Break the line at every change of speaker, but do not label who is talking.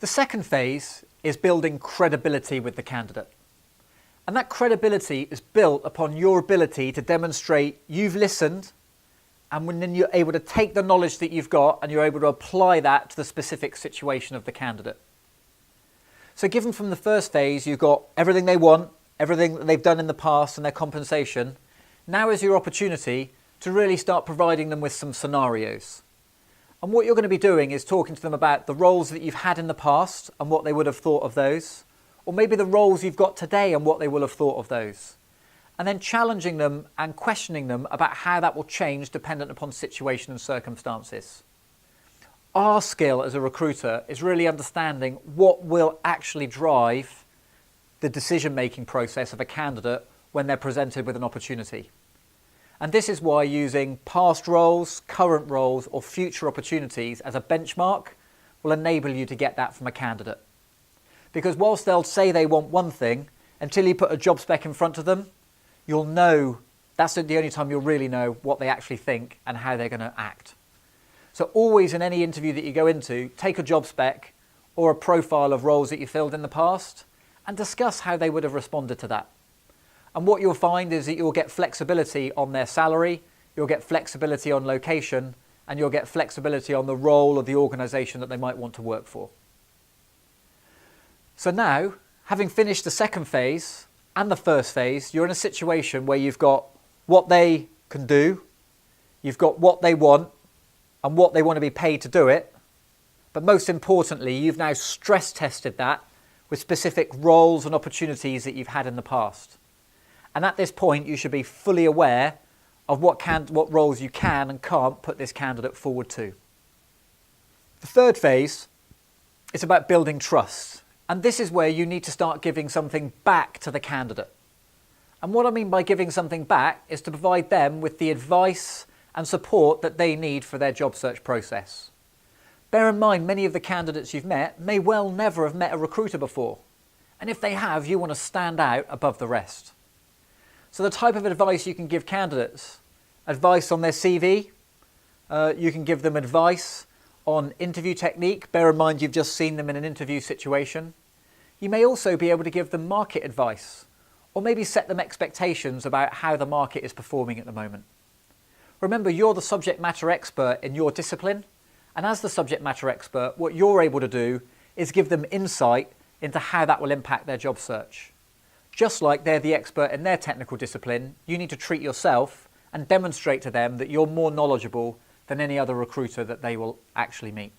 The second phase is building credibility with the candidate. And that credibility is built upon your ability to demonstrate you've listened, and when then you're able to take the knowledge that you've got and you're able to apply that to the specific situation of the candidate. So given from the first phase, you've got everything they want, everything that they've done in the past and their compensation. Now is your opportunity to really start providing them with some scenarios. And what you're going to be doing is talking to them about the roles that you've had in the past and what they would have thought of those, or maybe the roles you've got today and what they will have thought of those. And then challenging them and questioning them about how that will change dependent upon situation and circumstances. Our skill as a recruiter is really understanding what will actually drive the decision-making process of a candidate when they're presented with an opportunity. And this is why using past roles, current roles, or future opportunities as a benchmark will enable you to get that from a candidate. Because whilst they'll say they want one thing, until you put a job spec in front of them, you'll know, that's the only time you'll really know what they actually think and how they're going to act. So always in any interview that you go into, take a job spec or a profile of roles that you filled in the past and discuss how they would have responded to that. And what you'll find is that you'll get flexibility on their salary, you'll get flexibility on location, and you'll get flexibility on the role of the organisation that they might want to work for. So now, having finished the second phase and the first phase, you're in a situation where you've got what they can do, you've got what they want, and what they want to be paid to do it. But most importantly, you've now stress tested that with specific roles and opportunities that you've had in the past. And at this point, you should be fully aware of what roles you can and can't put this candidate forward to. The third phase is about building trust. And this is where you need to start giving something back to the candidate. And what I mean by giving something back is to provide them with the advice and support that they need for their job search process. Bear in mind, many of the candidates you've met may well never have met a recruiter before. And if they have, you want to stand out above the rest. So the type of advice you can give candidates, advice on their CV, you can give them advice on interview technique. Bear in mind you've just seen them in an interview situation. You may also be able to give them market advice, or maybe set them expectations about how the market is performing at the moment. Remember, you're the subject matter expert in your discipline, and as the subject matter expert, what you're able to do is give them insight into how that will impact their job search. Just like they're the expert in their technical discipline, you need to treat yourself and demonstrate to them that you're more knowledgeable than any other recruiter that they will actually meet.